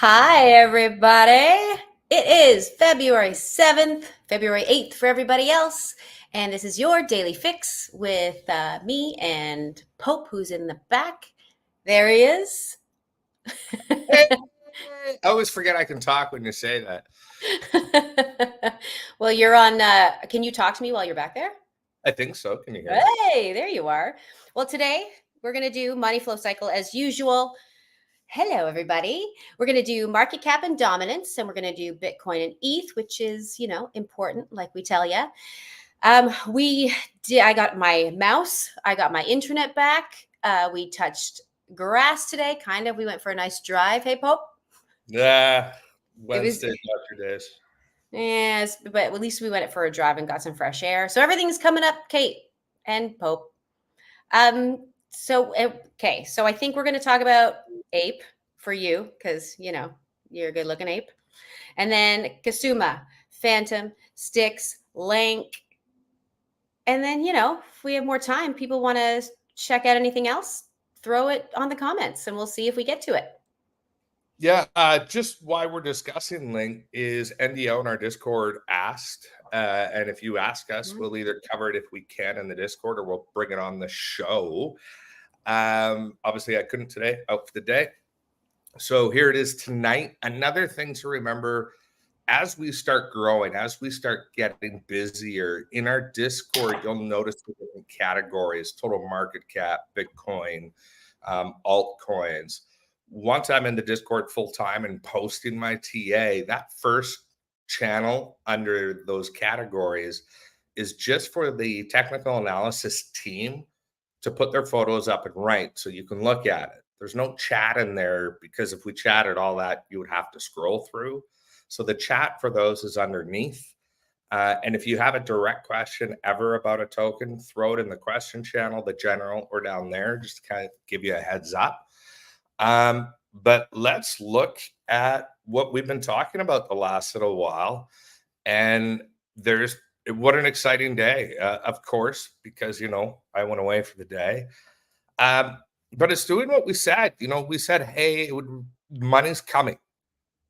Hi, everybody. It is February 7th, February 8th for everybody else. And this is your daily fix with me and Pope, who's in the back. There he is. Hey, I always forget I can talk when you say that. Well, you're on. Can you talk to me while you're back there? I think so. Can you hear me? Hey, there you are. Well, today we're going to do money flow cycle as usual. Hello, everybody. We're going to do market cap and dominance, and we're going to do Bitcoin and ETH, which is, important, like we tell you. I got my mouse, I got my internet back. We touched grass today, kind of. We went for a nice drive. Hey, Pope. Yeah, It was, Wednesday doctor days. yes, but at least we went for a drive and got some fresh air. So everything's coming up, Kate and Pope. So I think we're going to talk about ape for you because you're a good looking ape, and then Kasuma, Phantom, Styx, Lank, and then if we have more time, people want to check out anything else, throw it on the comments, and we'll see if we get to it. Yeah, just why we're discussing Link is NDO in our Discord asked, and if you ask us, we'll either cover it if we can in the Discord or we'll bring it on the show. Obviously, I couldn't today, out for the day. So here it is tonight. Another thing to remember as we start growing, as we start getting busier in our Discord, you'll notice the different categories: total market cap, Bitcoin, altcoins. Once I'm in the Discord full time and posting my TA, that first channel under those categories is just for the technical analysis team to put their photos up and write so you can look at it. There's no chat in there because if we chatted all that, you would have to scroll through. So the chat for those is underneath. And if you have a direct question ever about a token, throw it in the question channel, the general, or down there, just to kind of give you a heads up. But let's look at what we've been talking about the last little while. And what an exciting day, of course, because, I went away for the day. But it's doing what we said. We said, hey, money's coming.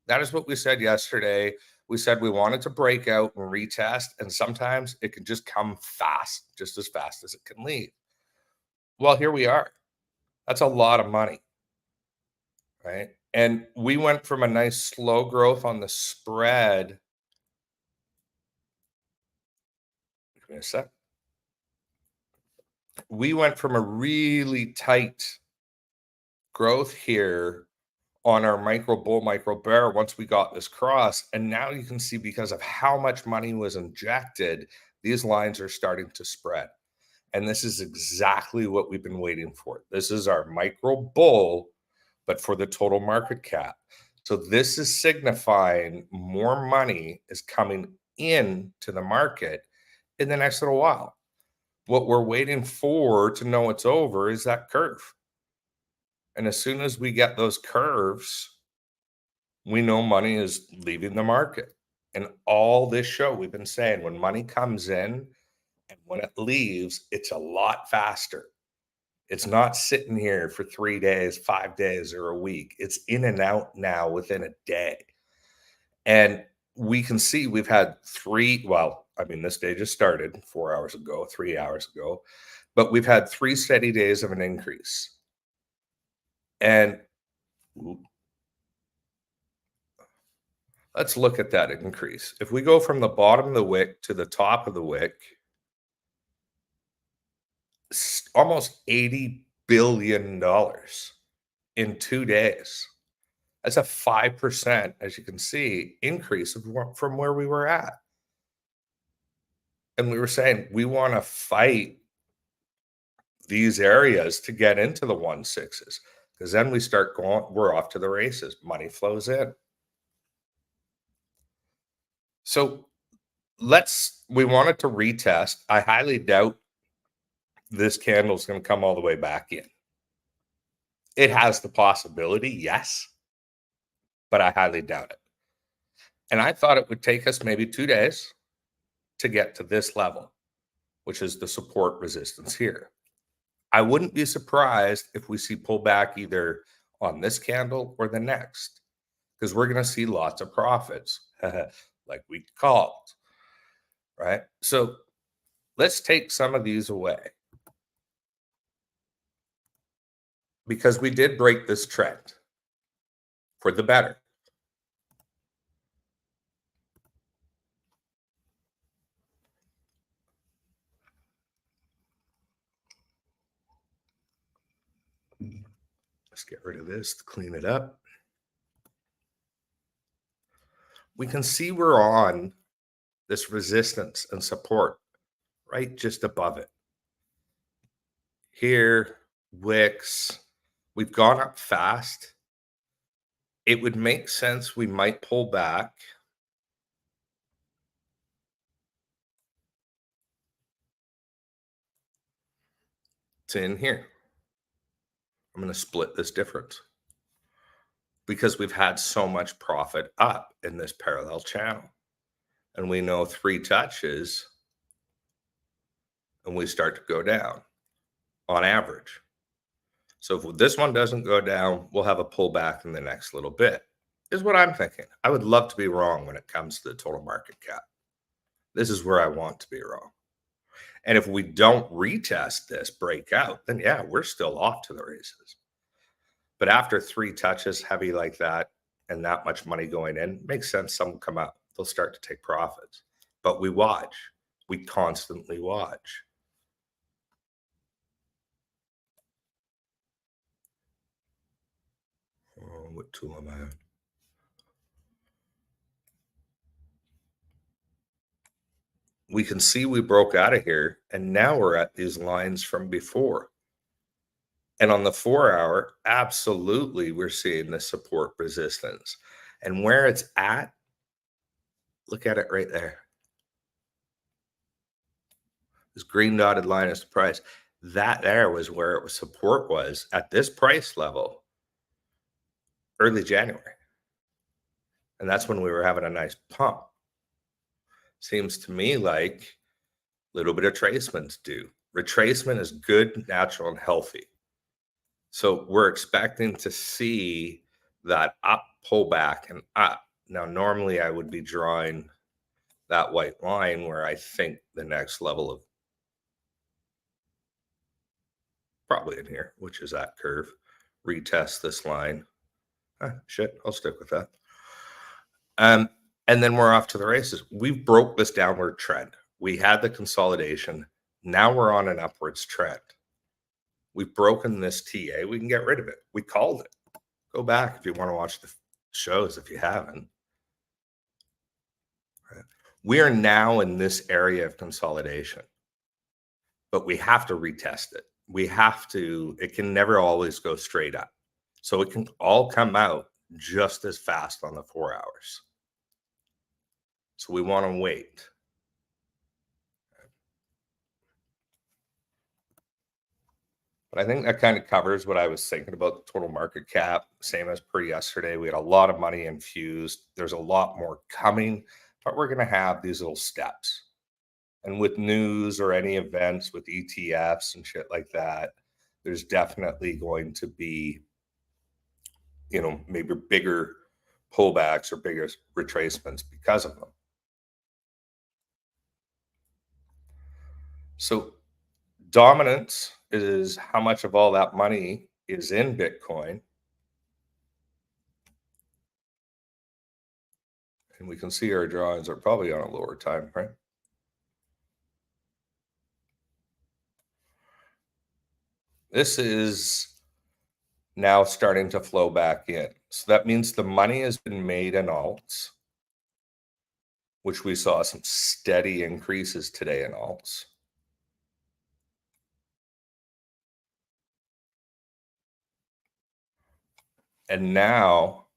That is what we said yesterday. We said we wanted to break out and retest, and sometimes it can just come fast, just as fast as it can leave. Well, here we are. That's a lot of money, right? And we went from a nice slow growth on the spread. Give me a sec. We went from a really tight growth here on our micro bull, micro bear once we got this cross. And now you can see, because of how much money was injected, these lines are starting to spread. And this is exactly what we've been waiting for. This is our micro bull, but for the total market cap. So this is signifying more money is coming into the market in the next little while. What we're waiting for to know it's over is that curve. And as soon as we get those curves, we know money is leaving the market. And all this show, we've been saying when money comes in and when it leaves, it's a lot faster. It's not sitting here for 3 days, 5 days, or a week. It's in and out now within a day. And we can see we've had this day just started 4 hours ago, 3 hours ago, but we've had 3 steady days of an increase. And let's look at that increase. If we go from the bottom of the wick to the top of the wick, almost $80 billion in 2 days. That's a 5%, as you can see, increase from where we were at. And we were saying we want to fight these areas to get into the 1.6s, because then we start going, we're off to the races. Money flows in. So we wanted to retest. I highly doubt this candle is going to come all the way back in. It has the possibility, yes, but I highly doubt it. And I thought it would take us maybe 2 days to get to this level, which is the support resistance here. I wouldn't be surprised if we see pullback either on this candle or the next. because we're going to see lots of profits, like we called, right? So let's take some of these away because we did break this trend for the better. Let's get rid of this to clean it up. We can see we're on this resistance and support right just above it. Here, wicks, we've gone up fast. It would make sense we might pull back. It's in here. I'm going to split this difference because we've had so much profit up in this parallel channel. And we know 3 touches and we start to go down on average. So if this one doesn't go down, we'll have a pullback in the next little bit, is what I'm thinking. I would love to be wrong when it comes to the total market cap. This is where I want to be wrong. And if we don't retest this breakout, then yeah, we're still off to the races. But after 3 touches heavy like that and that much money going in, makes sense some will come up. They'll start to take profits. But we watch. We constantly watch. Oh, what tool am I on? We can see we broke out of here, and now we're at these lines from before. And on the 4-hour, absolutely, we're seeing the support resistance. And where it's at, look at it right there. This green dotted line is the price. That there was where it was support was at this price level early January. And that's when we were having a nice pump. Seems to me like a little bit of retracement's due. Retracement is good, natural, and healthy. So we're expecting to see that up pullback and up. Now, normally I would be drawing that white line where I think the next level of probably in here, which is that curve, retest this line. Shit, I'll stick with that. And then we're off to the races. We've broke this downward trend. We had the consolidation. Now we're on an upwards trend. We've broken this TA. We can get rid of it. We called it. Go back if you want to watch the shows if you haven't. Right. We are now in this area of consolidation, but we have to retest it. We have to, it can never always go straight up. So it can all come out just as fast on the 4 hours. So we want to wait. But I think that kind of covers what I was thinking about the total market cap. Same as per yesterday. We had a lot of money infused. There's a lot more coming, but we're going to have these little steps. And with news or any events with ETFs and shit like that, there's definitely going to be, you know, maybe bigger pullbacks or bigger retracements because of them. So dominance is how much of all that money is in Bitcoin. And we can see our drawings are probably on a lower time frame. This is now starting to flow back in. So that means the money has been made in alts, which we saw some steady increases today in alts. And now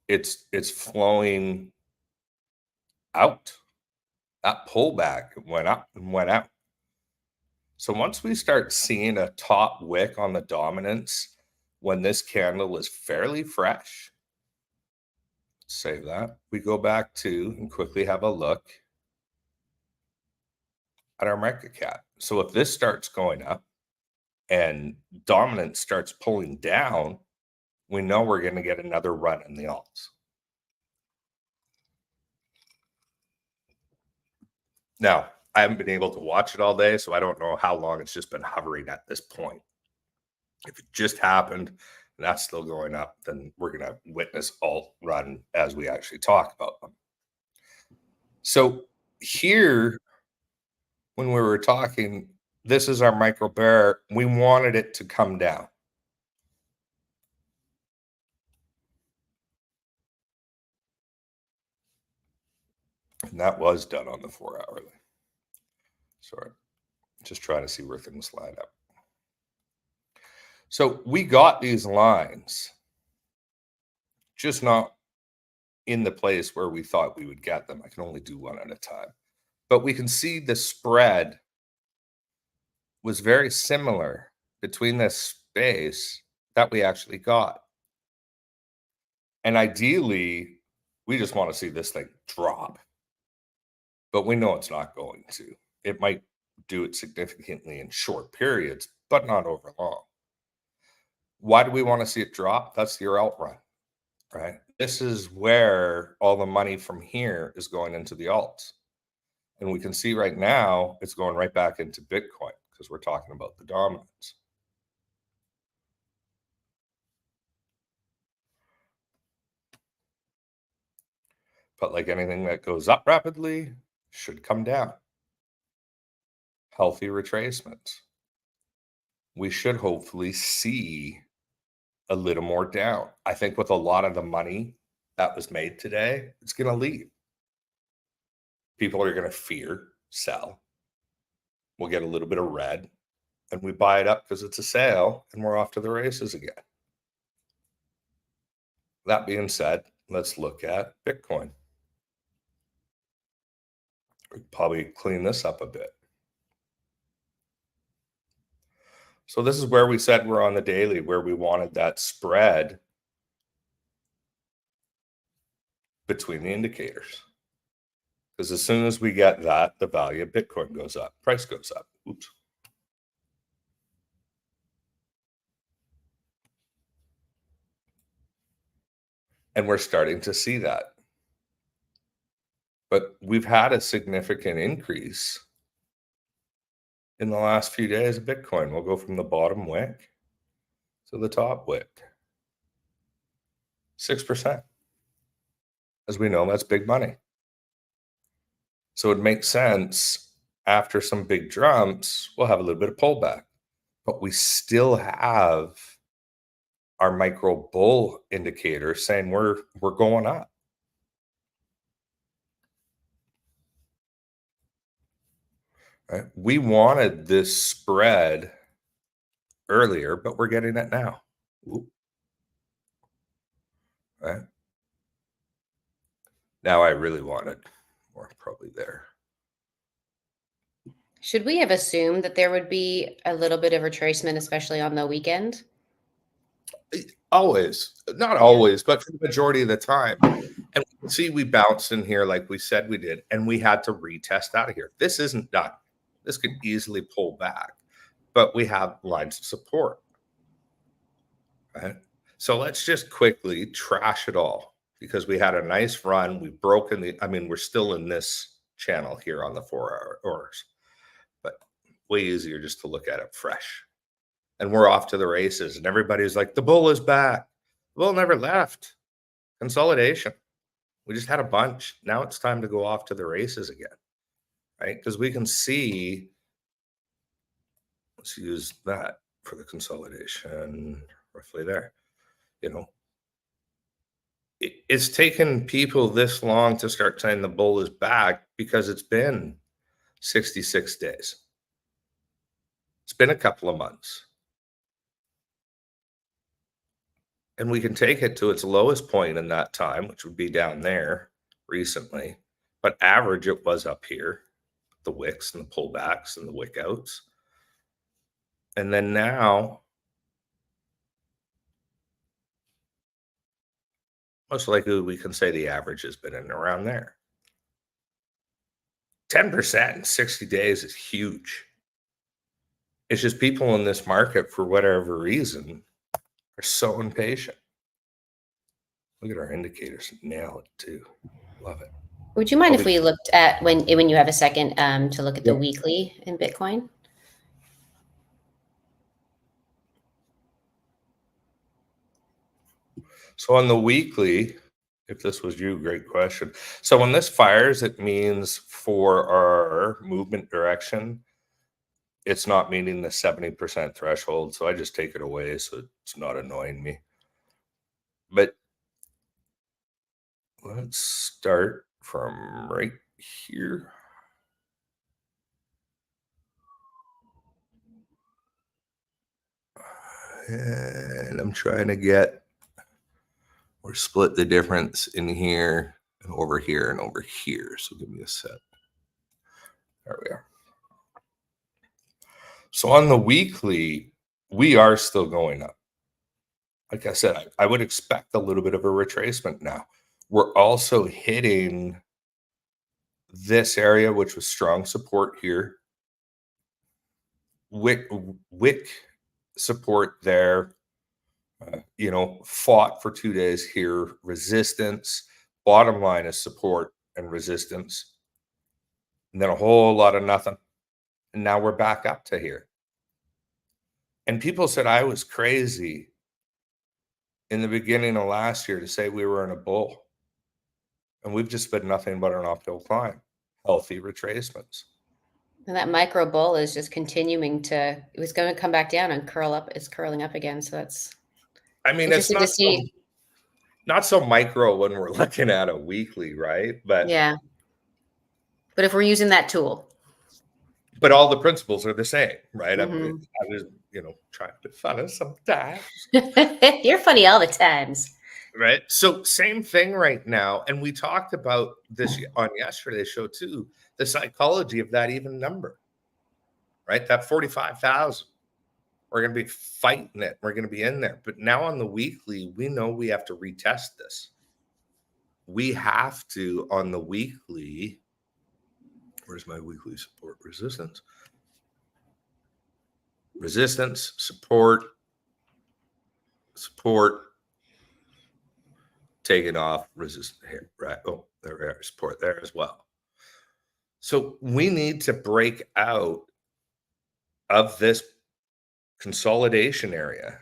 it's flowing out. That pullback went up and went out. So once we start seeing a top wick on the dominance, when this candle is fairly fresh, save that. We go back to and quickly have a look at our market cap. So if this starts going up and dominance starts pulling down, we know we're going to get another run in the alts. Now, I haven't been able to watch it all day, so I don't know how long it's just been hovering at this point. If it just happened and that's still going up, then we're going to witness alt run as we actually talk about them. So here, when we were talking, this is our micro bear. We wanted it to come down. And that was done on the 4-hourly. Sorry, just trying to see where things line up. So we got these lines, just not in the place where we thought we would get them. I can only do one at a time. But we can see the spread was very similar between this space that we actually got. And ideally, we just want to see this thing drop. But we know it's not going to. It might do it significantly in short periods, but not over long. Why do we want to see it drop? That's your alt run, right? This is where all the money from here is going into the alts. And we can see right now it's going right back into Bitcoin because we're talking about the dominance. But like anything that goes up rapidly should come down. Healthy retracements. We should hopefully see a little more down. I think with a lot of the money that was made today, it's going to leave. People are going to fear, sell. We'll get a little bit of red and we buy it up because it's a sale and we're off to the races again. That being said, let's look at Bitcoin. We'll probably clean this up a bit. So this is where we said we're on the daily, where we wanted that spread between the indicators. Because as soon as we get that, the value of Bitcoin goes up, price goes up. Oops. And we're starting to see that. But we've had a significant increase in the last few days of Bitcoin. We'll go from the bottom wick to the top wick. 6%. As we know, that's big money. So it makes sense after some big jumps, we'll have a little bit of pullback. But we still have our micro bull indicator saying we're going up. Right? We wanted this spread earlier, but we're getting it now. Ooh. Right? Now I really wanted more, probably there. Should we have assumed that there would be a little bit of retracement, especially on the weekend? Always, not always, but for the majority of the time. And we can see we bounced in here like we said we did, and we had to retest out of here. This isn't done. This could easily pull back, but we have lines of support. Right? So let's just quickly trash it all because we had a nice run. We've broken the, I mean, we're still in this channel here on the 4 hours, but way easier just to look at it fresh. And we're off to the races and everybody's like, the bull is back. The bull never left. Consolidation. We just had a bunch. Now it's time to go off to the races again, right? Because we can see, let's use that for the consolidation roughly there. You know, it's taken people this long to start saying the bull is back because it's been 66 days. It's been a couple of months. And we can take it to its lowest point in that time, which would be down there recently. But average, it was up here, the wicks and the pullbacks and the wick outs. And then now, most likely we can say the average has been in around there. 10% in 60 days is huge. It's just people in this market, for whatever reason, are so impatient. Look at our indicators. Nail it too. Love it. Would you mind if we looked at when you have a second to look at the weekly in Bitcoin? So on the weekly, if this was you, great question. So when this fires, it means for our movement direction, it's not meeting the 70% threshold. So I just take it away so it's not annoying me. But let's start from right here. And I'm trying to get or split the difference in here and over here and over here. So give me a sec. There we are. So on the weekly, we are still going up. Like I said, I would expect a little bit of a retracement now. We're also hitting this area, which was strong support here. Wick support there. Fought for 2 days here. Resistance. Bottom line is support and resistance. And then a whole lot of nothing. And now we're back up to here. And people said I was crazy in the beginning of last year to say we were in a bull. And we've just been nothing but an uphill climb. Healthy retracements. And that micro bull is just continuing it was going to come back down and curl up. It's curling up again. So that's it's not so micro when we're looking at a weekly, right? But yeah. But if we're using that tool. But all the principles are the same, right? Mm-hmm. I was, trying to be funny sometimes. You're funny all the times. Right. So same thing right now. And we talked about this on yesterday's show too, the psychology of that even number, right? That 45,000. We're going to be fighting it. We're going to be in there. But now on the weekly, we know we have to retest this. We have to, on the weekly, where's my weekly support? Resistance. Resistance, support, taking off, resistance here, right? Oh, there we are, support there as well. So we need to break out of this consolidation area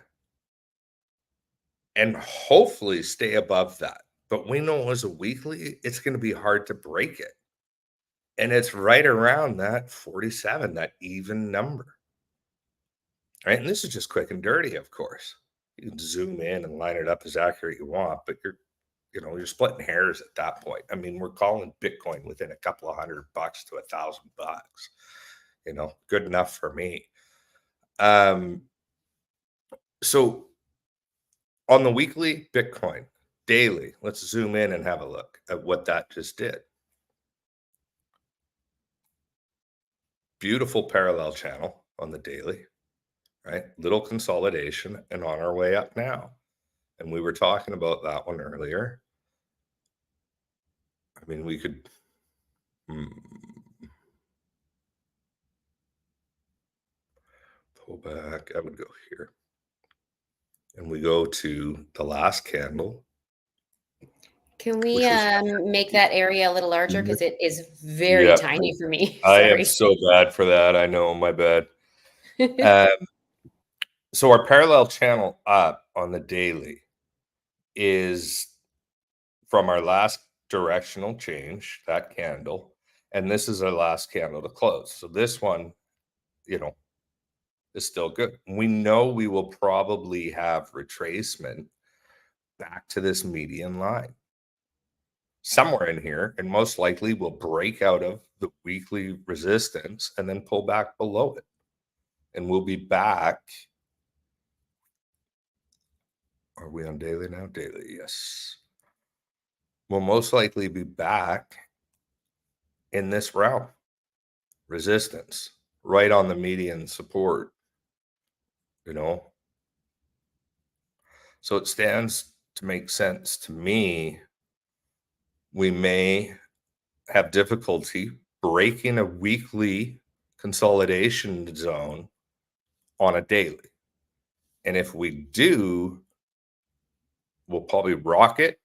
and hopefully stay above that. But we know as a weekly, it's going to be hard to break it. And it's right around that 47, that even number. Right? And this is just quick and dirty, of course. You can zoom in and line it up as accurate you want, but you're splitting hairs at that point. I mean, we're calling Bitcoin within a couple of $100 to $1,000. Good enough for me. So on the weekly Bitcoin, daily, let's zoom in and have a look at what that just did. Beautiful parallel channel on the daily, right? Little consolidation and on our way up now. And we were talking about that one earlier. I mean, we could pull back. I would go here. And we go to the last candle. Can we make that area a little larger? Because it is very tiny for me. I am so bad for that. I know, my bad. So our parallel channel up on the daily is from our last directional change, that candle, and this is our last candle to close. So this one, is still good. We know we will probably have retracement back to this median line somewhere in here, and most likely we'll break out of the weekly resistance and then pull back below it. And we'll be back. Are we on daily now? Daily, yes. We'll most likely be back in this realm. Resistance, right on the median support. So it stands to make sense to me. We may have difficulty breaking a weekly consolidation zone on a daily. And if we do, we'll probably rock it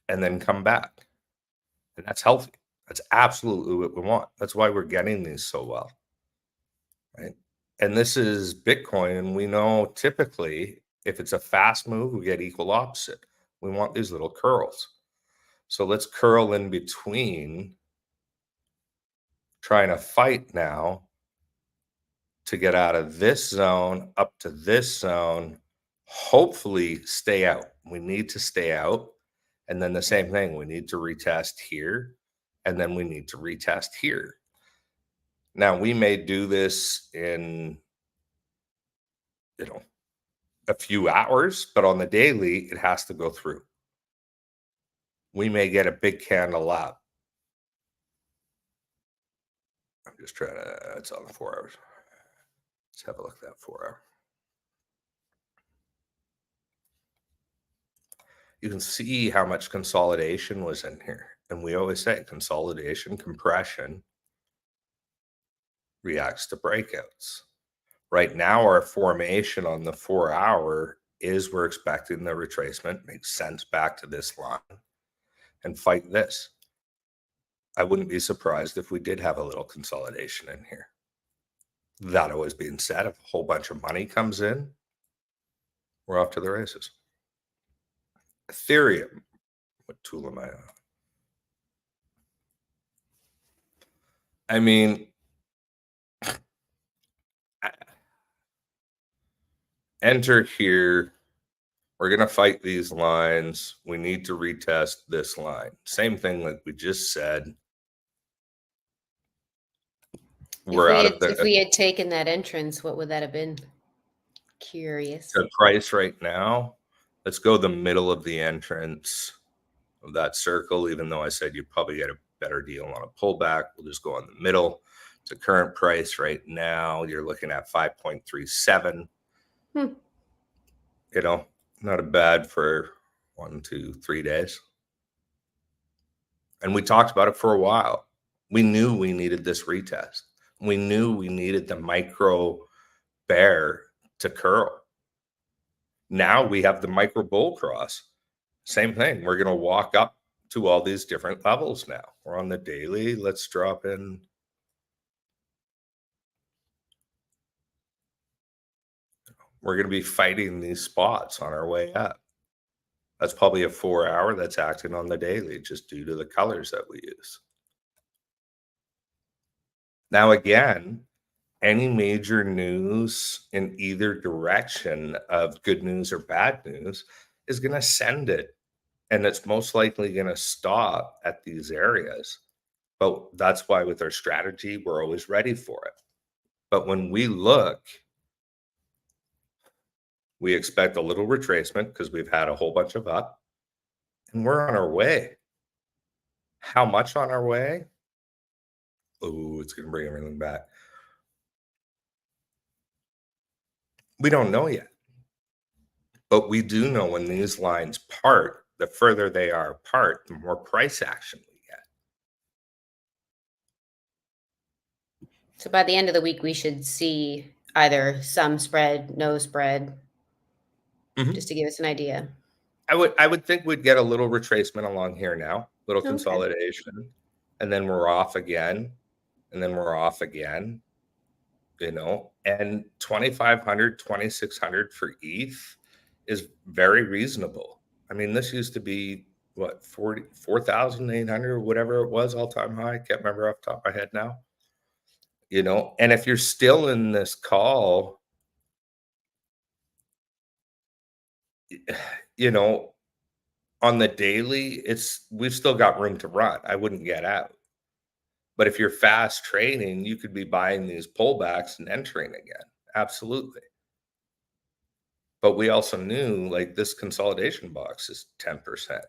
and then come back. And that's healthy. That's absolutely what we want. That's why we're getting these so well. Right. And this is Bitcoin. And we know typically if it's a fast move, we get equal opposite. We want these little curls. So let's curl in between, trying to fight now to get out of this zone up to this zone, hopefully stay out. We need to stay out. And then the same thing, we need to retest here, and then we need to retest here. Now we may do this in, a few hours, but on the daily, it has to go through. We may get a big candle up. I'm just trying to, it's on the 4 hours. Let's have a look at that 4 hour. You can see how much consolidation was in here. And we always say consolidation, compression reacts to breakouts. Right now, our formation on the 4 hour is we're expecting the retracement, makes sense, back to this line and fight this. I wouldn't be surprised if we did have a little consolidation in here. That always being said, if a whole bunch of money comes in, we're off to the races. Ethereum, what tool am I on? I mean, enter here. We're going to fight these lines. We need to retest this line. Same thing like we just said. If we had taken that entrance, what would that have been? Curious. The price right now, let's go the middle of the entrance of that circle, even though I said you'd probably get a better deal on a pullback. We'll just go in the middle. To current price right now, you're looking at 5.37. Not a bad for 1, 2, 3 days. And we talked about it for a while. We knew we needed this retest. We knew we needed the micro bear to curl. Now we have the micro bull cross. Same thing. We're going to walk up to all these different levels now. We're on the daily. Let's drop in. We're going to be fighting these spots on our way up. That's probably a 4 hour that's acting on the daily just due to the colors that we use. Now, again, any major news in either direction of good news or bad news is going to send it. And it's most likely going to stop at these areas. But that's why with our strategy, we're always ready for it. But when we look, we expect a little retracement because we've had a whole bunch of up. And we're on our way. How much on our way? Oh, it's going to bring everything back. We don't know yet. But we do know when these lines part, the further they are apart, the more price action we get. So by the end of the week, we should see either some spread, no spread, just to give us an idea. I would think we'd get a little retracement along here now, little consolidation, and then we're off again, and then we're off again, and 2,500, 2,600 for ETH is very reasonable. I mean, this used to be what, 4,800 or whatever it was, all-time high. I can't remember off the top of my head now. And if you're still in this call, on the daily, we've still got room to run. I wouldn't get out. But if you're fast trading, you could be buying these pullbacks and entering again. Absolutely. But we also knew like this consolidation box is 10%.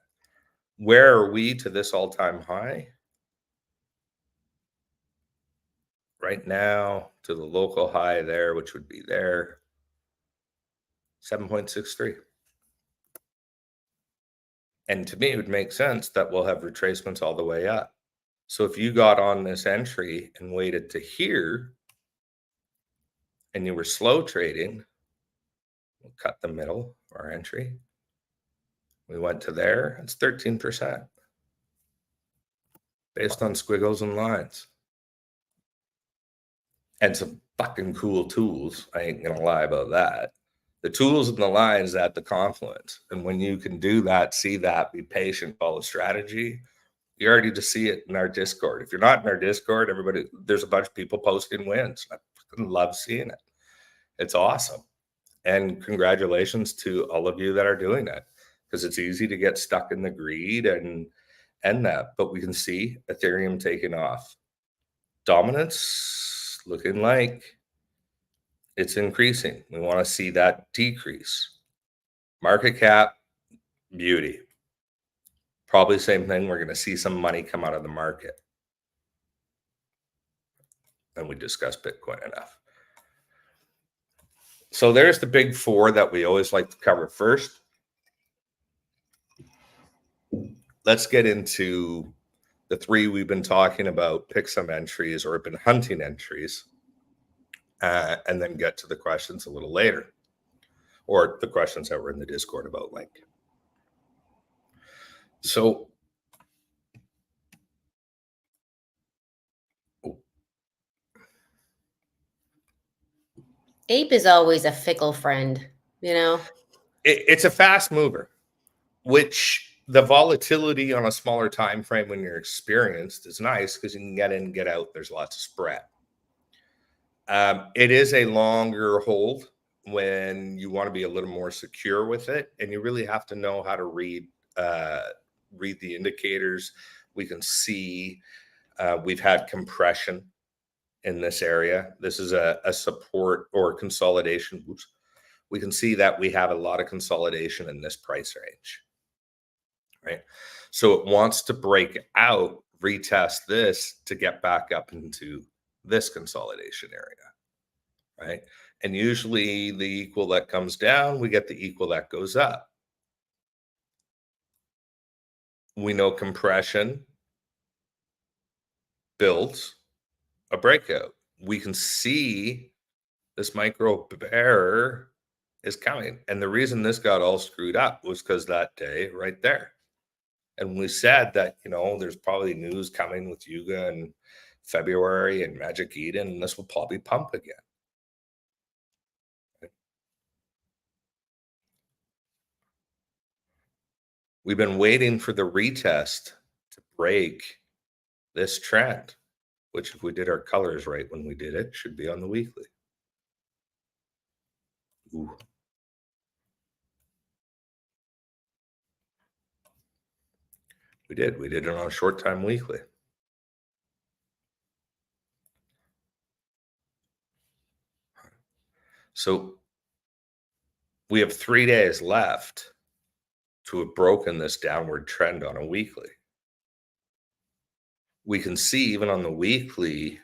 Where are we to this all-time high? Right now to the local high there, which would be there, 7.63. And to me, it would make sense that we'll have retracements all the way up. So if you got on this entry and waited to here and you were slow trading, we'll cut the middle of our entry. We went to there, it's 13% based on squiggles and lines. And some fucking cool tools. I ain't gonna lie about that. The tools and the lines at the confluence. And when you can do that, see that, be patient, follow strategy, you already just see it in our Discord. If you're not in our Discord, everybody, there's a bunch of people posting wins. I fucking love seeing it. It's awesome. And congratulations to all of you that are doing that, because it's easy to get stuck in the greed and that. But we can see Ethereum taking off. Dominance looking like it's increasing. We want to see that decrease. Market cap, beauty. Probably same thing. We're going to see some money come out of the market. And we discussed Bitcoin enough. So there's the big four that we always like to cover first. Let's get into the three we've been talking about, pick some entries or have been hunting entries, and then get to the questions a little later, or the questions that were in the Discord about Link. So Ape is always a fickle friend, you know? It's a fast mover, which the volatility on a smaller time frame when you're experienced is nice because you can get in, get out. There's lots of spread. It is a longer hold when you want to be a little more secure with it, and you really have to know how to read the indicators. We can see we've had compression in this area. This is a support or consolidation. Oops. We can see that we have a lot of consolidation in this price range, right? So it wants to break out, retest this to get back up into this consolidation area, right? And usually the equal that comes down, we get the equal that goes up. We know compression builds a breakout. We can see this micro bear is coming. And the reason this got all screwed up was because that day right there. And we said that, you know, there's probably news coming with Yuga in February and Magic Eden, and this will probably pump again. We've been waiting for the retest to break this trend, which if we did our colors right when we did it, should be on the weekly. Ooh. We did it on a short time weekly. So we have 3 days left to have broken this downward trend on a weekly. We can see even on the weekly,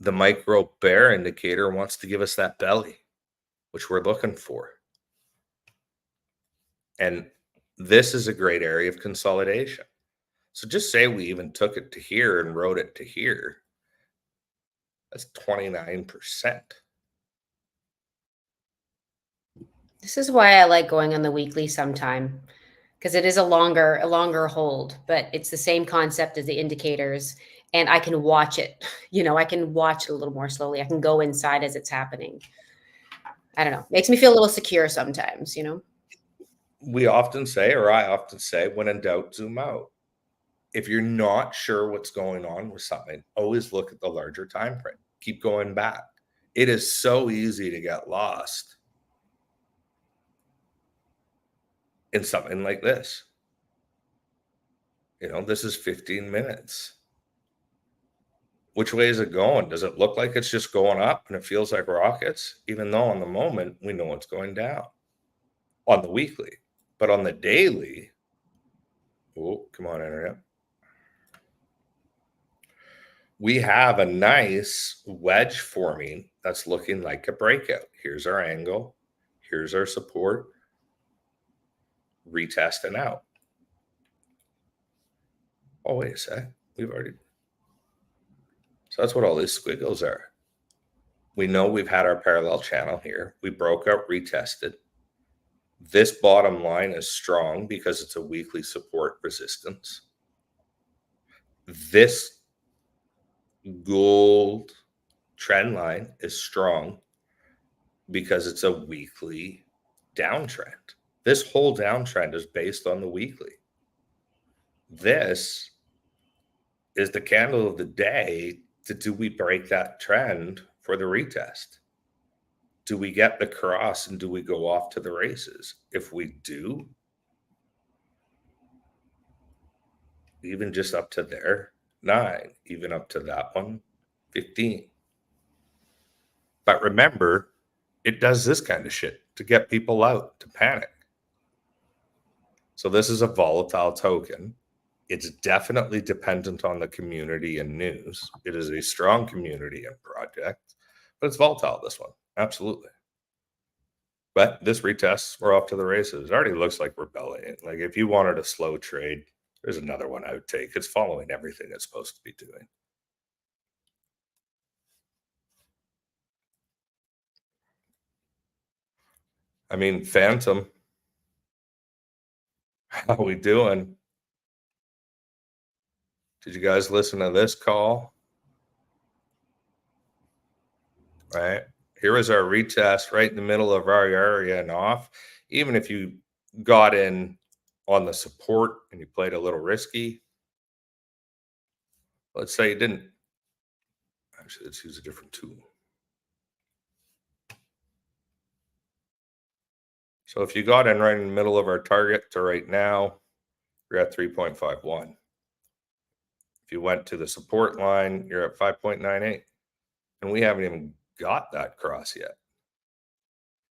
the micro bear indicator wants to give us that belly, which we're looking for. And this is a great area of consolidation. So just say we even took it to here and wrote it to here. That's 29%. This is why I like going on the weekly sometime, because it is a longer hold, but it's the same concept as the indicators, and I can watch it. You know, I can watch it a little more slowly. I can go inside as it's happening. I don't know. Makes me feel a little secure sometimes, you know? We often say, or I often say, when in doubt, zoom out. If you're not sure what's going on with something, always look at the larger time frame. Keep going back. It is so easy to get lost in something like this. You know, this is 15 minutes. Which way is it going? Does it look like it's just going up and it feels like rockets? Even though on the moment, we know it's going down on the weekly. But on the daily, oh, come on, internet. We have a nice wedge forming that's looking like a breakout. Here's our angle. Here's our support. Retesting out. Oh, wait a sec. We've already. So that's what all these squiggles are. We know we've had our parallel channel here. We broke out, retested. This bottom line is strong because it's a weekly support resistance. This gold trend line is strong because it's a weekly downtrend. This whole downtrend is based on the weekly. This is the candle of the day to do we break that trend for the retest? Do we get the cross and do we go off to the races? If we do, even just up to there, 9, even up to that one, 15. But remember, it does this kind of shit to get people out, to panic. So this is a volatile token. It's definitely dependent on the community and news. It is a strong community and project, but it's volatile, this one. Absolutely. But this retest, we're off to the races. It already looks like we're bellying. Like if you wanted a slow trade, there's another one I would take. It's following everything it's supposed to be doing. I mean, Phantom, how we doing? Did you guys listen to this call? Right. Here was our retest right in the middle of our area and off. Even if you got in on the support and you played a little risky, let's say you didn't. Actually, let's use a different tool. So if you got in right in the middle of our target to right now, you're at 3.51. If you went to the support line, you're at 5.98. And we haven't even got that cross yet.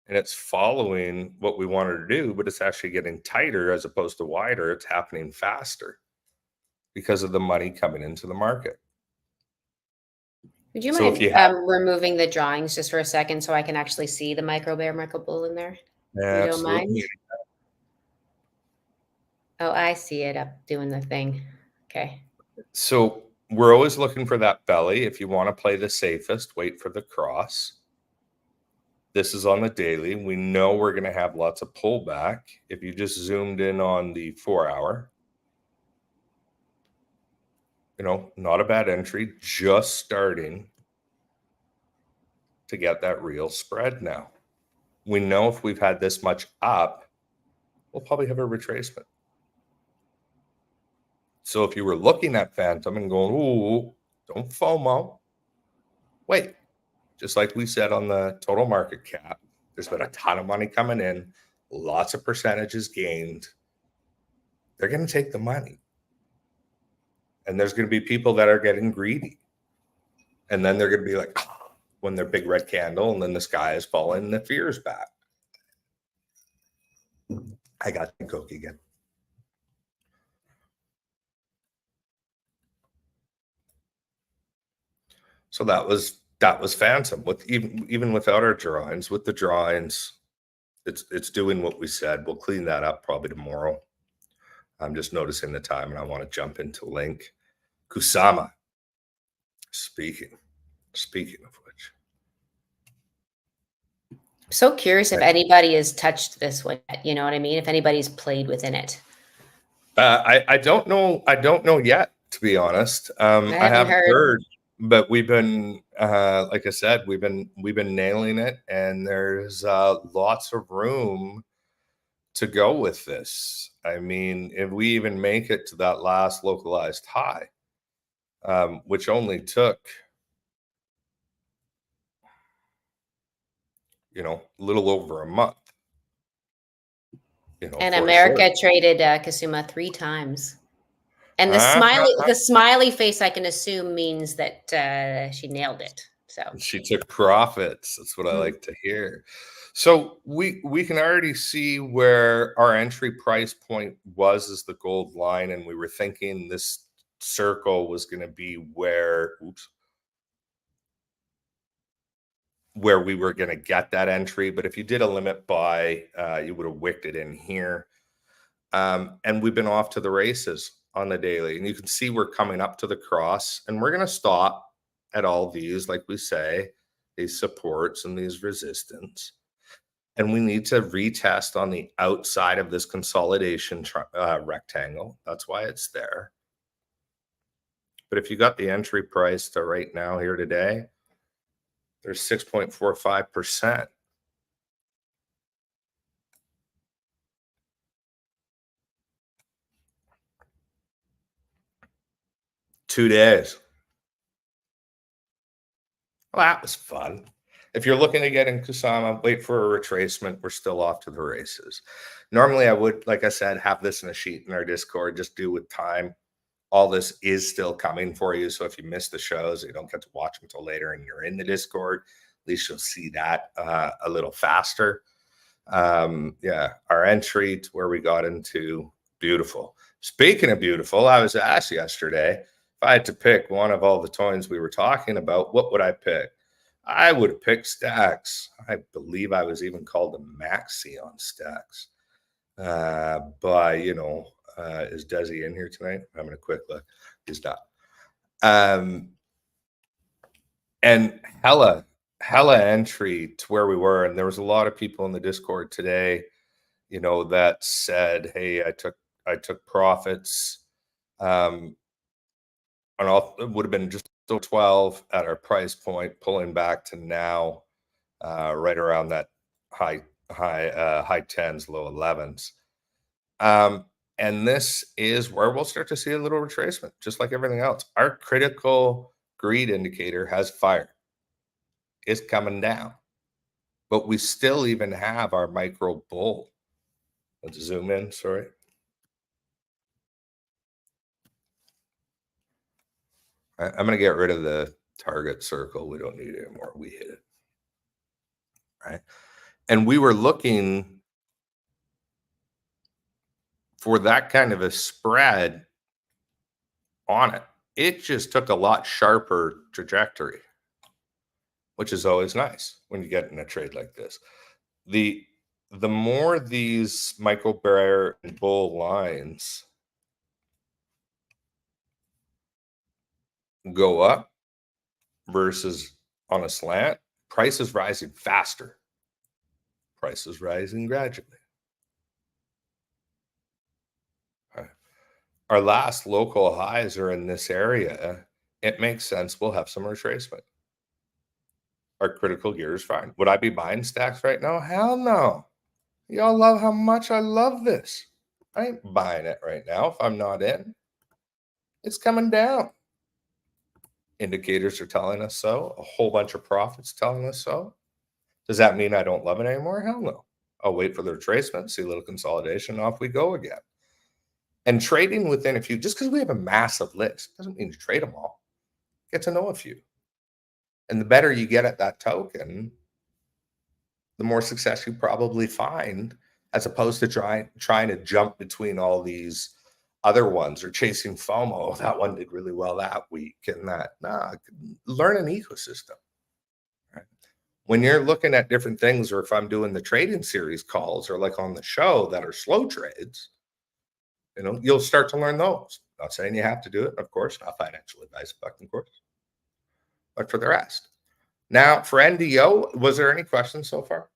And it's following what we wanted to do, but it's actually getting tighter as opposed to wider. It's happening faster because of the money coming into the market. Would you So mind if you have- removing the drawings just for a second so I can actually see the micro bear, micro bull in there? You don't mind? Absolutely. Oh, I see it up doing the thing. Okay. So we're always looking for that belly. If you want to play the safest, wait for the cross. This is on the daily. We know we're going to have lots of pullback. If you just zoomed in on the 4-hour, you know, not a bad entry, just starting to get that real spread now. We know if we've had this much up, we'll probably have a retracement. So if you were looking at Phantom and going, ooh, don't FOMO, wait. Just like we said on the total market cap, there's been a ton of money coming in, lots of percentages gained. They're going to take the money. And there's going to be people that are getting greedy. And then they're going to be like, oh, when their big red candle, and then the sky is falling and the fear is back. I got the Coke again. So that was Phantom. With even without our drawings, with the drawings, it's doing what we said. We'll clean that up probably tomorrow. I'm just noticing the time and I want to jump into Link. Kusama. Speaking of which. So curious if anybody has touched this one yet, you know what I mean? If anybody's played within it. I don't know. I don't know yet, to be honest. I haven't heard, but we've been, like I said, we've been nailing it, and there's lots of room to go with this. I mean, if we even make it to that last localized high, which only took, you know, a little over a month. You know, and America traded Kasuma 3 times. And the smiley face, I can assume, means that she nailed it. So she took profits. That's what I like to hear. So we can already see where our entry price point was as the gold line, and we were thinking this circle was going to be where we were going to get that entry. But if you did a limit buy, you would have wicked it in here. And we've been off to the races on the daily, and you can see we're coming up to the cross, and we're going to stop at all these, like we say, these supports and these resistance. And we need to retest on the outside of this consolidation rectangle. That's why it's there. But if you got the entry price to right now here today, there's 6.45%. Two days. Well, that was fun. If you're looking to get in Kusama, wait for a retracement. We're still off to the races. Normally, I would, like I said, have this in a sheet in our Discord, just do with time. All this is still coming for you. So if you miss the shows, you don't get to watch them until later and you're in the Discord, at least you'll see that a little faster. Yeah, our entry to where we got into beautiful. Speaking of beautiful, I was asked yesterday if I had to pick one of all the toys we were talking about, what would I pick? I would have picked Stax. I believe I was even called a maxi on Stax. But is Desi in here tonight? I'm having a quick look. He's not. And hella entry to where we were, and there was a lot of people in the Discord today, that said, "Hey, I took profits." And it would have been just 12 at our price point, pulling back to now, right around that high 10s, low 11s. And this is where we'll start to see a little retracement, just like everything else. Our critical greed indicator has fired. It's coming down. But we still even have our micro bull. Let's zoom in, sorry. I'm going to get rid of the target circle. We don't need it anymore. We hit it. Right? And we were looking for that kind of a spread on it. It just took a lot sharper trajectory, which is always nice when you get in a trade like this. The more these micro bear and bull lines go up versus on a slant, price is rising faster. Price is rising gradually. Our last local highs are in this area. It makes sense. We'll have some retracement. Our critical gear is fine. Would I be buying Stax right now? Hell no. Y'all love how much I love this. I ain't buying it right now if I'm not in. It's coming down. Indicators are telling us so. A whole bunch of profits telling us so. Does that mean I don't love it anymore? Hell no. I'll wait for the retracement, see a little consolidation, off we go again. And trading within a few, just because we have a massive list, doesn't mean you trade them all. Get to know a few. And the better you get at that token, the more success you probably find, as opposed to trying to jump between all these other ones or chasing FOMO. That one did really well that week, and learn an ecosystem. Right? When you're looking at different things, or if I'm doing the trading series calls or like on the show that are slow trades, you'll start to learn those. Not saying you have to do it, of course, not financial advice, of course, but for the rest. Now, for NDO, was there any questions so far?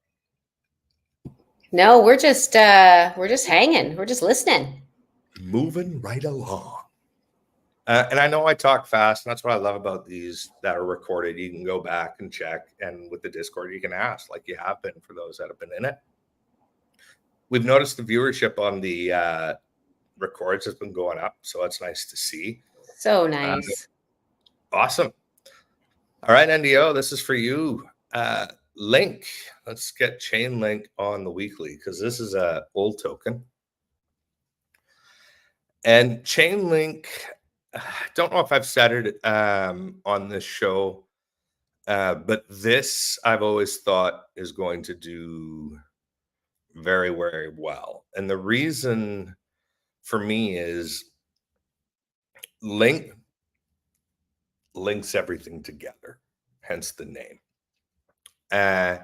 No, we're just hanging. We're just listening. Moving right along. And I know I talk fast, and that's what I love about these that are recorded. You can go back and check, and with the Discord, you can ask, like you have been for those that have been in it. We've noticed the viewership on the records has been going up, so that's nice to see. So nice. Awesome. All right, NDO, this is for you. Link. Let's get Chainlink on the weekly, because this is a old token. And Chainlink, I don't know if I've said it on this show, but this I've always thought is going to do very, very well. And the reason for me is links everything together, hence the name. And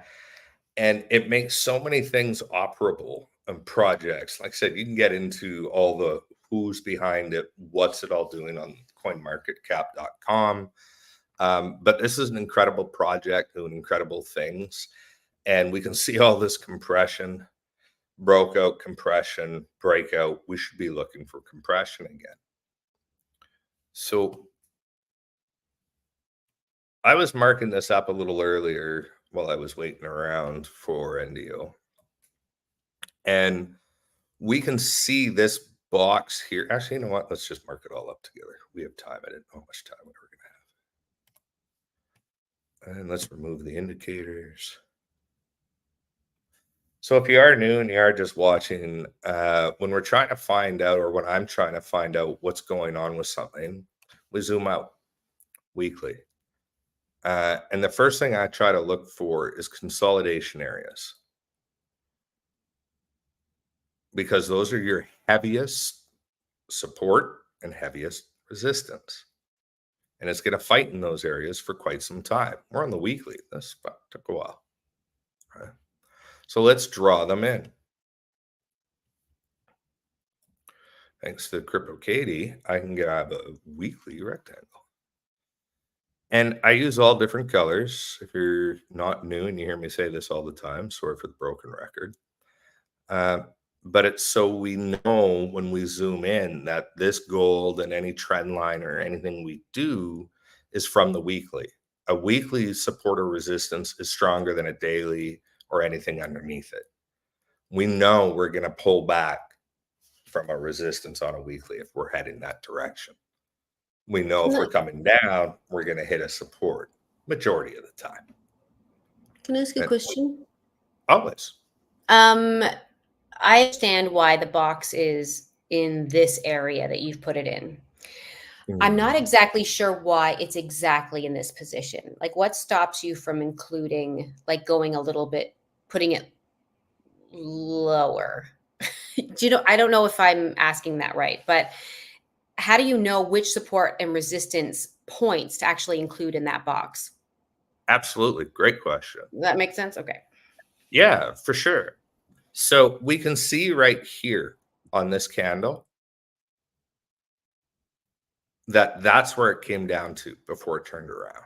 it makes so many things operable and projects. Like I said, you can get into all the who's behind it, what's it all doing on coinmarketcap.com. But this is an incredible project doing incredible things. And we can see all this compression, broke out, compression, breakout. We should be looking for compression again. So I was marking this up a little earlier while I was waiting around for NDO. And we can see this box here. Actually, you know what? Let's just mark it all up together. We have time. I didn't know how much time we were going to have. And let's remove the indicators. So if you are new and you are just watching, when we're trying to find out, or when I'm trying to find out what's going on with something, we zoom out weekly. And the first thing I try to look for is consolidation areas, because those are your heaviest support and heaviest resistance. And it's going to fight in those areas for quite some time. We're on the weekly. This took a while. All right. So let's draw them in. Thanks to Crypto Katie, I can grab a weekly rectangle. And I use all different colors. If you're not new and you hear me say this all the time, sorry for the broken record. But it's so we know when we zoom in that this gold and any trend line or anything we do is from the weekly. A weekly support or resistance is stronger than a daily or anything underneath it. We know we're going to pull back from a resistance on a weekly if we're heading that direction. We know if we're coming down, we're going to hit a support majority of the time. Can I ask a question? Always. I understand why the box is in this area that you've put it in. I'm not exactly sure why it's exactly in this position. Like, what stops you from including, like, going a little bit, putting it lower? I don't know if I'm asking that right, but how do you know which support and resistance points to actually include in that box? Absolutely. Great question. That makes sense? Okay. Yeah, for sure. So we can see right here on this candle that that's where it came down to before it turned around.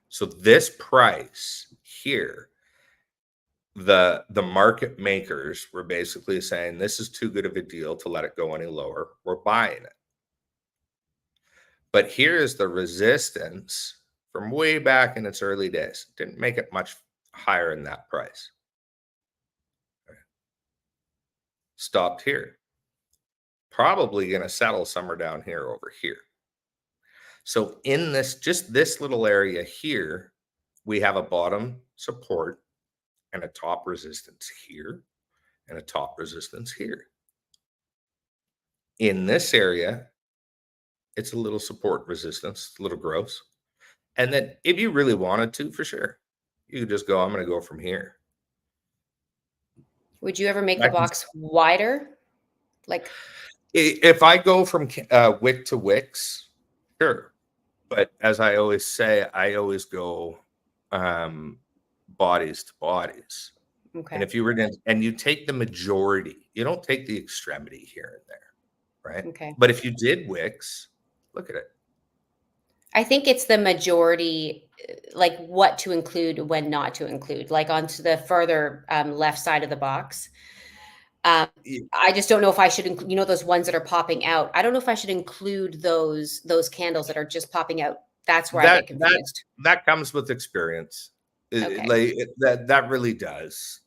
So this price here, the market makers were basically saying this is too good of a deal to let it go any lower. We're buying it. But here is the resistance from way back in its early days. Didn't make it much higher in that price. Stopped here. Probably going to settle somewhere down here over here. So in this, just this little area here, we have a bottom support and a top resistance here and a top resistance here. In this area, it's a little support resistance, a little gross. And then if you really wanted to, for sure, you could just go, I'm going to go from here. Would you ever make the box wider? Like, if I go from wick to wicks, sure. But as I always say, I always go bodies to bodies. okay. And if you were to, and you take the majority, you don't take the extremity here and there, right? Okay. But if you did wicks, look at it. I think it's the majority, like what to include when not to include, like onto the further left side of the box. I just don't know if I should include, those ones that are popping out. I don't know if I should include those candles that are just popping out. That's where I get confused. That comes with experience. Okay. That really does.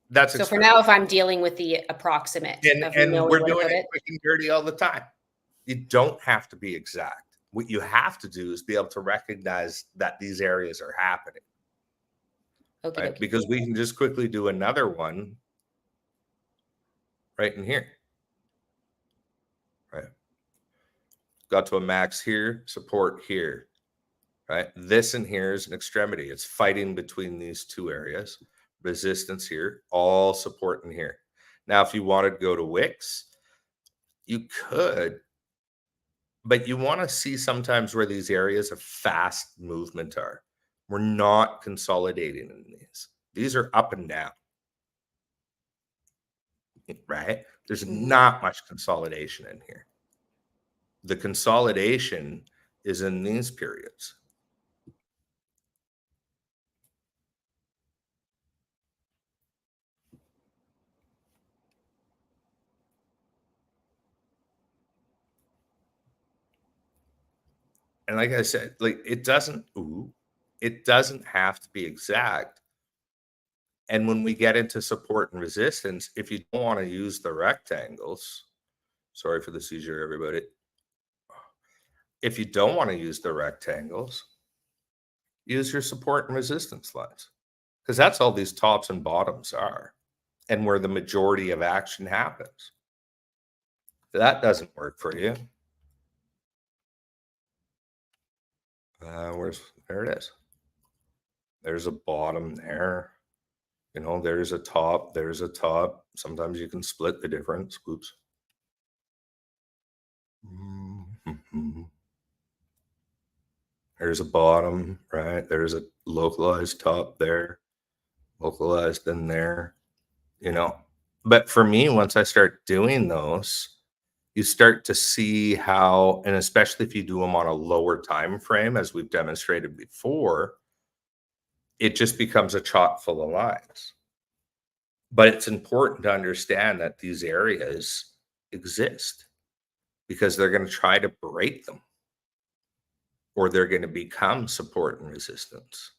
That's so for now, if I'm dealing with the approximate, and we're doing it quick and dirty all the time. You don't have to be exact. What you have to do is be able to recognize that these areas are happening. Okay. Right? Because we can just quickly do another one right in here. Right. Got to a max here, support here. Right. This in here is an extremity. It's fighting between these two areas. Resistance here, all support in here. Now, if you wanted to go to wicks, you could, but you want to see sometimes where these areas of fast movement are. We're not consolidating in these. These are up and down. Right? There's not much consolidation in here. The consolidation is in these periods. And like I said, like it doesn't have to be exact. And when we get into support and resistance, if you don't want to use the rectangles, sorry for the seizure, everybody. If you don't want to use the rectangles, use your support and resistance lines, because that's all these tops and bottoms are, and where the majority of action happens. If that doesn't work for you, there it is. There's a bottom there. You know, there's a top, there's a top. Sometimes you can split the difference. Oops. There's a bottom, right? There's a localized top there, localized in there, you know. But for me, once I start doing those, you start to see how, and especially if you do them on a lower time frame, as we've demonstrated before, it just becomes a chock full of lines. But it's important to understand that these areas exist because they're going to try to break them, or they're going to become support and resistance.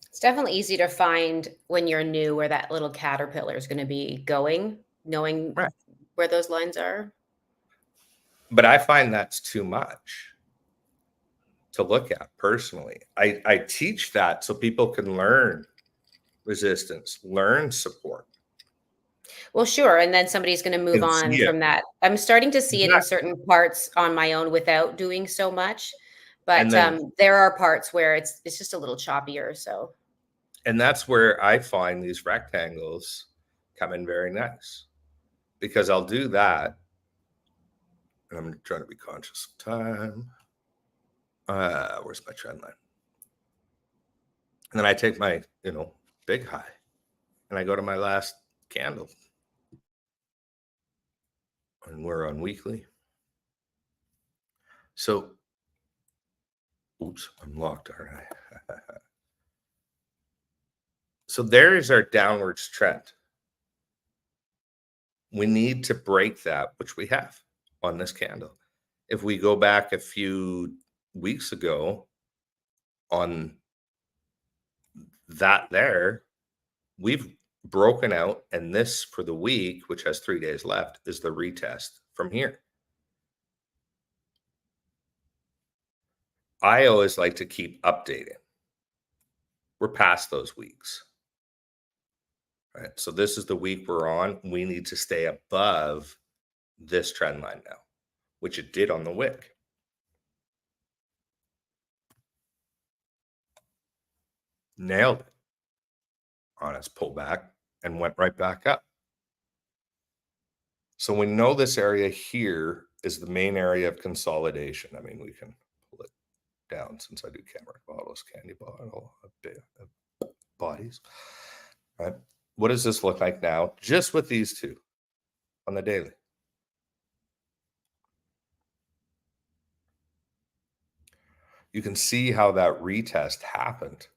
It's definitely easy to find when you're new where that little caterpillar is going to be going, knowing Right. where those lines are. But I find that's too much to look at personally. I teach that so people can learn resistance, learn support. Well, sure. And then somebody's going to move And on see it. from that. I'm starting to see it in Exactly. certain parts on my own without doing so much. And But then there are parts where it's just a little choppier. So and that's where I find these rectangles come in very nice, because I'll do that. And I'm trying to be conscious of time. Where's my trend line? And then I take my, big high and I go to my last candle. And we're on weekly. So, oops, I'm locked, aren't I? So there is our downwards trend. We need to break that, which we have on this candle. If we go back a few weeks ago on that there, we've broken out, and this for the week, which has 3 days left, is the retest from here. I always like to keep updating. We're past those weeks. Right. So this is the week we're on. We need to stay above this trend line now, which it did on the wick. Nailed it on its pullback and went right back up. So we know this area here is the main area of consolidation. I mean, we can pull it down since I do camera bottles, candy bottle, bodies. Right. What does this look like now? Just with these two on the daily. You can see how that retest happened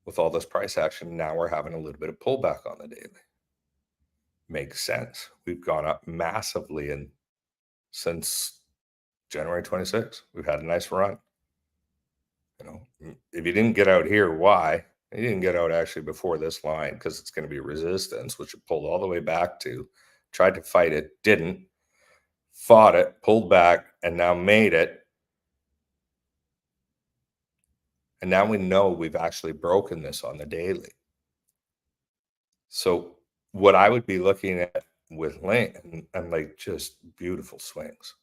with all this price action. Now we're having a little bit of pullback on the daily. Makes sense. We've gone up massively and since January 26th. We've had a nice run. If you didn't get out here, why? You didn't get out actually before this line because it's going to be resistance, which it pulled all the way back to. Tried to fight it, didn't. Fought it, pulled back, and now made it. And now we know we've actually broken this on the daily. So what I would be looking at with Lane, and like just beautiful swings.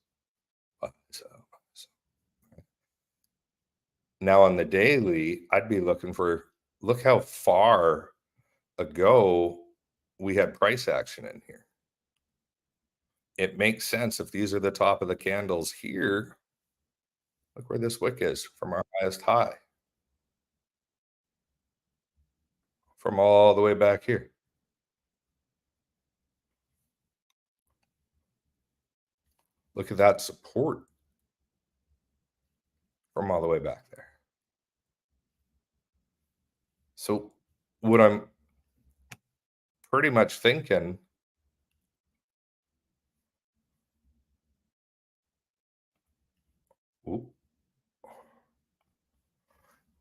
Now on the daily, I'd be looking for, look how far ago we had price action in here. It makes sense if these are the top of the candles here. Look where this wick is from our highest high. From all the way back here. Look at that support from all the way back there. So what I'm pretty much thinking,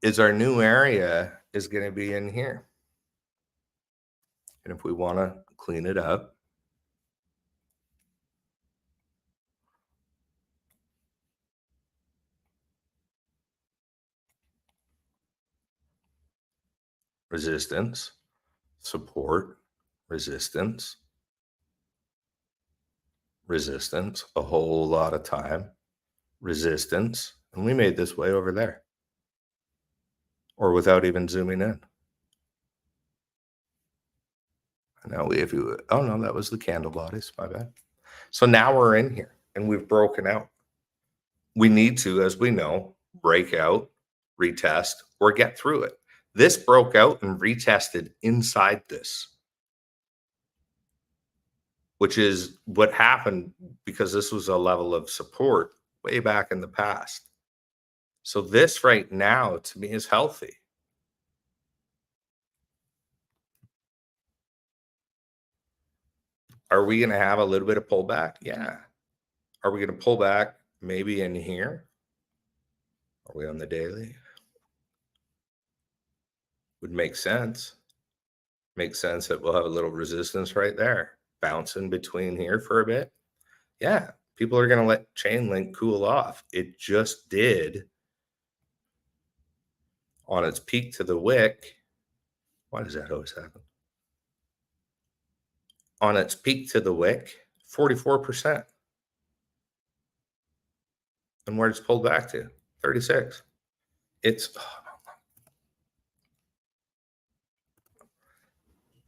is our new area is going to be in here. And if we want to clean it up, resistance, support, resistance, resistance, a whole lot of time, resistance, and we made this way over there. Or without even zooming in. Now if you, oh no, that was the candle bodies, my bad. So now we're in here and we've broken out. We need to, as we know, break out, retest, or get through it. This broke out and retested inside this, which is what happened because this was a level of support way back in the past. So this right now to me is healthy. Are we going to have a little bit of pullback? Yeah. Are we going to pull back maybe in here? Are we on the daily? Would make sense. Makes sense that we'll have a little resistance right there. Bouncing between here for a bit. Yeah, people are going to let Chainlink cool off. It just did on its peak to the wick. Why does that always happen? On its peak to the wick, 44%. And where it's pulled back to? 36. It's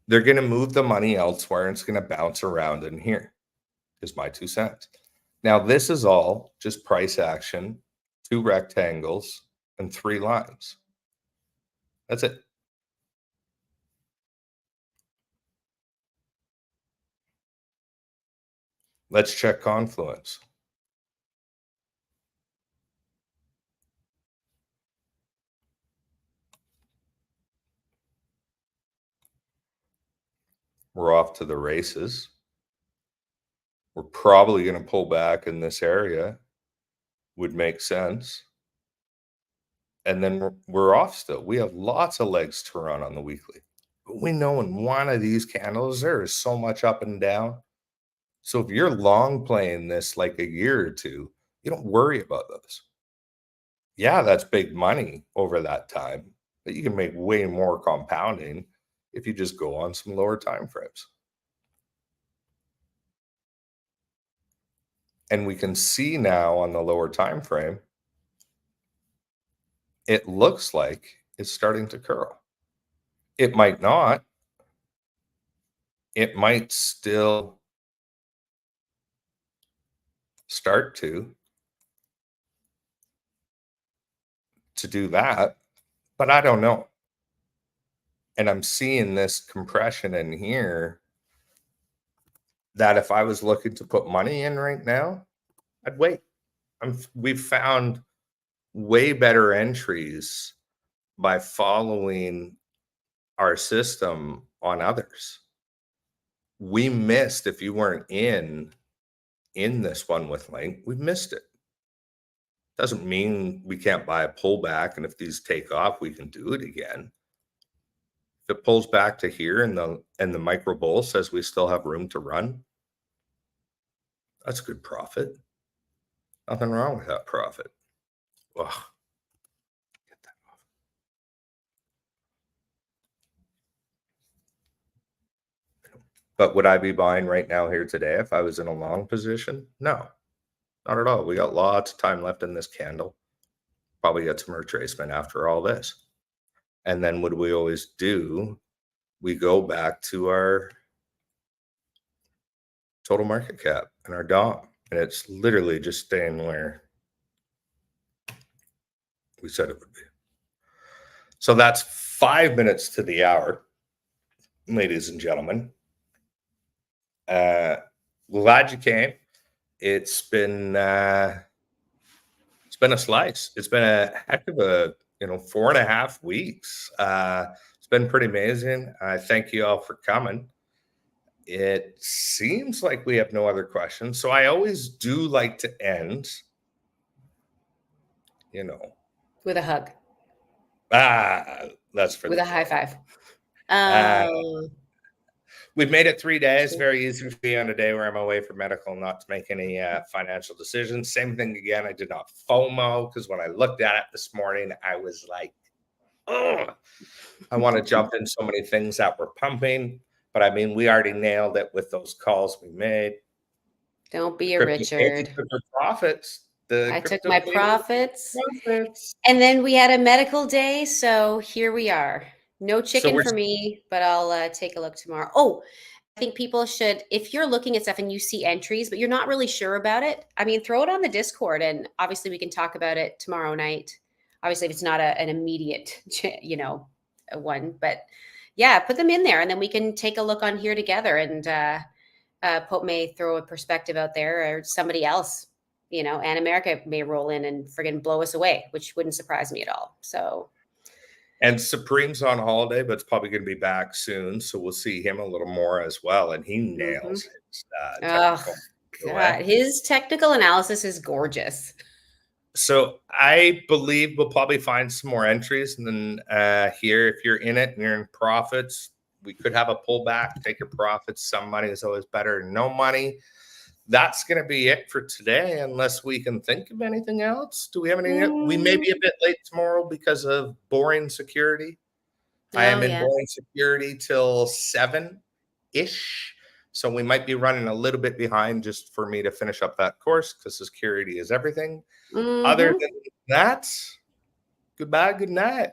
they're going to move the money elsewhere and it's going to bounce around in here, is my 2 cents. Now, this is all just price action, 2 rectangles, and 3 lines. That's it. Let's check Confluence. We're off to the races. We're probably going to pull back in this area. Would make sense. And then we're off still. We have lots of legs to run on the weekly. But we know in one of these candles, there is so much up and down. So if you're long playing this like a year or two, you don't worry about those. Yeah, that's big money over that time, but you can make way more compounding if you just go on some lower time frames. And we can see now on the lower time frame, it looks like it's starting to curl. It might not. It might still start to do that, but I don't know. And I'm seeing this compression in here that if I was looking to put money in right now, I'd wait. We've found way better entries by following our system on others. We missed, if you weren't in this one with Link, we missed it. Doesn't mean we can't buy a pullback, and if these take off, we can do it again. If it pulls back to here and the micro bull says we still have room to run, that's good profit. Nothing wrong with that profit. Ugh. Get that off. But would I be buying right now here today if I was in a long position? No, not at all. We got lots of time left in this candle. Probably get some retracement after all this. And then what we always do, we go back to our total market cap and our DOM. And it's literally just staying where we said it would be. So that's 5 minutes to the hour, ladies and gentlemen. Glad you came. It's been a slice. It's been a heck of a 4.5 weeks. It's been pretty amazing. I thank you all for coming. It seems like we have no other questions. So I always do like to end, with a hug. That's for with the a high show. five. Uh, Um, We've made it 3 days. Very easy for me on a day where I'm away for medical, not to make any financial decisions. Same thing again. I did not FOMO because when I looked at it this morning, I was like, oh, I want to jump in so many things that were pumping. But I mean, we already nailed it with those calls we made. don't be a Crypto Katie Richard. took her profits. The I took Crypto my Katie profits. profits. And then we had a medical day, so here we are. No So chicken we're for me, but I'll take a look tomorrow. Oh, I think people should, if you're looking at stuff and you see entries, but you're not really sure about it, I mean, throw it on the Discord, and obviously we can talk about it tomorrow night. Obviously, if it's not an immediate, one, but yeah, put them in there, and then we can take a look on here together. And Pope may throw a perspective out there, or somebody else, and America may roll in and friggin' blow us away, which wouldn't surprise me at all. So, And Supreme's on holiday, but it's probably going to be back soon. So we'll see him a little more as well. And he nails his technical. God, his technical analysis is gorgeous. So I believe we'll probably find some more entries. And then here, if you're in it and you're in profits, we could have a pullback, take your profits. Some money is always better than no money. That's going to be it for today, unless we can think of anything else. Do we have anything? We may be a bit late tomorrow because of boring security. I am in boring security till 7-ish. So we might be running a little bit behind just for me to finish up that course because security is everything. Other than that, goodbye, good night.